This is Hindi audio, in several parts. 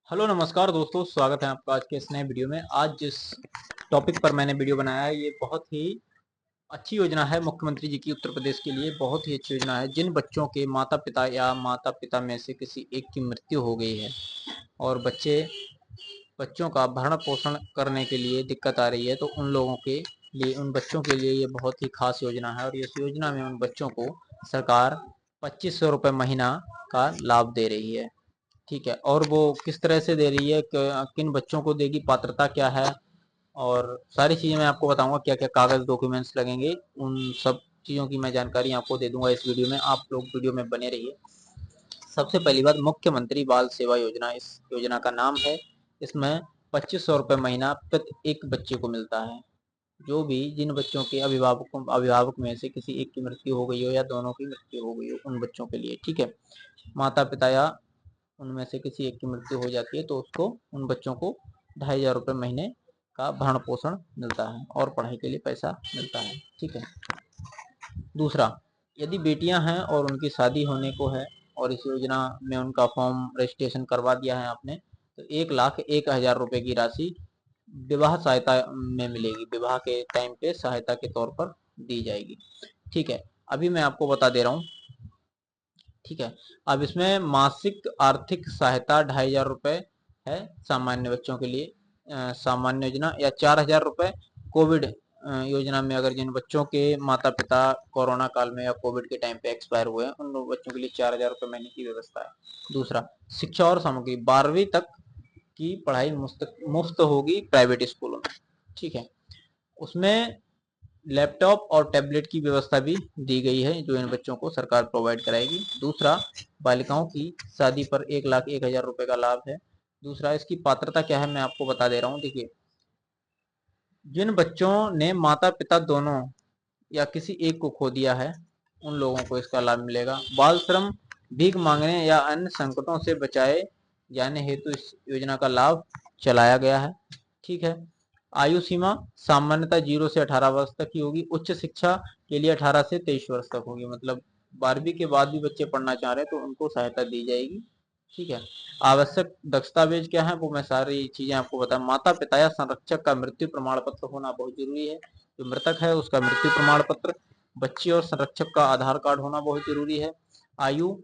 हेलो नमस्कार दोस्तों, स्वागत है आपका आज के इस नए वीडियो में। आज जिस टॉपिक पर मैंने वीडियो बनाया है ये बहुत ही अच्छी योजना है मुख्यमंत्री जी की। उत्तर प्रदेश के लिए बहुत ही अच्छी योजना है। जिन बच्चों के माता पिता या माता पिता में से किसी एक की मृत्यु हो गई है और बच्चों का भरण पोषण करने के लिए दिक्कत आ रही है, तो उन लोगों के लिए, उन बच्चों के लिए ये बहुत ही खास योजना है। और इस योजना में उन बच्चों को सरकार 2500 रुपये महीना का लाभ दे रही है। ठीक है, और वो किस तरह से दे रही है, किन बच्चों को देगी, पात्रता क्या है, और सारी चीजें मैं आपको बताऊंगा। क्या क्या कागज डॉक्यूमेंट्स लगेंगे, उन सब चीजों की मैं जानकारी आपको दे दूंगा इस वीडियो में। आप लोग वीडियो में बने रहिए। सबसे पहली बात, मुख्यमंत्री बाल सेवा योजना इस योजना का नाम है। इसमें 2500 रुपये महीना प्रति एक बच्चे को मिलता है। जो भी जिन बच्चों के अभिभावक में से किसी एक की मृत्यु हो गई हो या दोनों की मृत्यु हो गई हो, उन बच्चों के लिए। ठीक है, माता पिता या उनमें से किसी एक की मृत्यु हो जाती है तो उसको, उन बच्चों को 2500 रुपये महीने का भरण पोषण मिलता है और पढ़ाई के लिए पैसा मिलता है। ठीक है। दूसरा, यदि बेटियां हैं और उनकी शादी होने को है और इस योजना में उनका फॉर्म रजिस्ट्रेशन करवा दिया है आपने, तो 1,01,000 रुपए की राशि विवाह सहायता में मिलेगी। विवाह के टाइम पे सहायता के तौर पर दी जाएगी। ठीक है, अभी मैं आपको बता दे रहा हूँ। ठीक है, अब इसमें मासिक आर्थिक सहायता 2500 रुपए है सामान्य बच्चों के लिए, सामान्य योजना, या 4000 रुपए कोविड योजना में। अगर जिन बच्चों के माता पिता कोरोना काल में या कोविड के टाइम पे एक्सपायर हुए हैं, उन बच्चों के लिए 4000 रुपए महीने की व्यवस्था है। दूसरा, शिक्षा और सामग्री, 12वीं तक की पढ़ाई मुफ्त होगी प्राइवेट स्कूलों में। ठीक है, उसमें लैपटॉप और टैबलेट की व्यवस्था भी दी गई है, जो इन बच्चों को सरकार प्रोवाइड कराएगी। दूसरा, बालिकाओं की शादी पर 1,01,000 रुपए का लाभ है। दूसरा, इसकी पात्रता क्या है मैं आपको बता दे रहा हूँ। देखिए, जिन बच्चों ने माता पिता दोनों या किसी एक को खो दिया है, उन लोगों को इसका लाभ मिलेगा। बाल श्रम, भीख मांगने या अन्य संकटों से बचाए जाने हेतु इस योजना का लाभ चलाया गया है। ठीक है, आयु सीमा सामान्यतः 0 से 18 वर्ष तक की होगी। उच्च शिक्षा के लिए 18 से 23 वर्ष तक होगी। मतलब 12वीं के बाद भी बच्चे पढ़ना चाह रहे हैं तो उनको सहायता दी जाएगी। ठीक है, आवश्यक दस्तावेज क्या है वो मैं सारी चीजें आपको बता। माता पिता या संरक्षक का मृत्यु प्रमाण पत्र होना बहुत जरूरी है। जो मृतक है उसका मृत्यु प्रमाण पत्र। बच्ची और संरक्षक का आधार कार्ड होना बहुत जरूरी है। आयु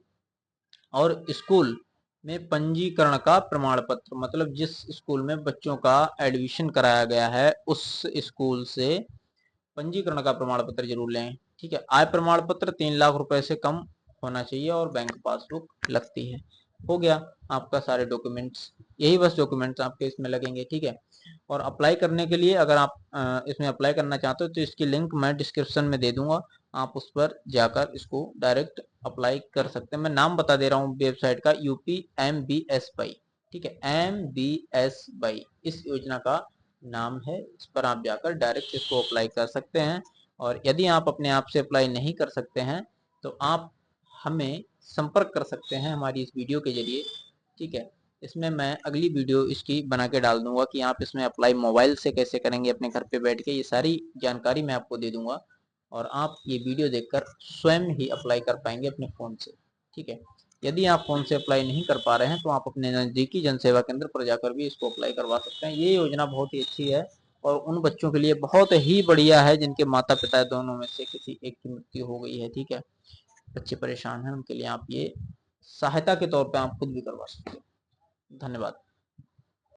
और स्कूल में पंजीकरण का प्रमाण पत्र, मतलब जिस स्कूल में बच्चों का एडमिशन कराया गया है उस स्कूल से पंजीकरण का प्रमाण पत्र जरूर लें। ठीक है, आय प्रमाण पत्र 3 लाख रुपए से कम होना चाहिए और बैंक पासबुक लगती है। हो गया आपका सारे डॉक्यूमेंट्स, यही बस डॉक्यूमेंट्स आपके इसमें लगेंगे। ठीक है, और अप्लाई करने के लिए, अगर आप इसमें अप्लाई करना चाहते हो तो इसकी लिंक मैं डिस्क्रिप्शन में दे दूंगा। आप उस पर जाकर इसको डायरेक्ट अप्लाई कर सकते हैं। मैं नाम बता दे रहा हूँ वेबसाइट का, UPMBS ठीक है, MBS इस योजना का नाम है। इस पर आप जाकर डायरेक्ट इसको अप्लाई कर सकते हैं। और यदि आप अपने आप से अप्लाई नहीं कर सकते हैं तो आप हमें संपर्क कर सकते हैं हमारी इस वीडियो के जरिए। ठीक है, इसमें मैं अगली वीडियो इसकी बना के डाल दूंगा कि आप इसमें अप्लाई मोबाइल से कैसे करेंगे अपने घर पे बैठ के। ये सारी जानकारी मैं आपको दे दूंगा और आप ये वीडियो देखकर स्वयं ही अप्लाई कर पाएंगे अपने फ़ोन से। ठीक है, यदि आप फ़ोन से अप्लाई नहीं कर पा रहे हैं तो आप अपने नज़दीकी जन सेवा केंद्र पर जाकर भी इसको अप्लाई करवा सकते हैं। ये योजना बहुत ही अच्छी है और उन बच्चों के लिए बहुत ही बढ़िया है जिनके माता पिता दोनों में से किसी एक की मृत्यु हो गई है। ठीक है, बच्चे परेशान हैं, उनके लिए आप ये सहायता के तौर पे आप खुद भी करवा सकते हैं। धन्यवाद।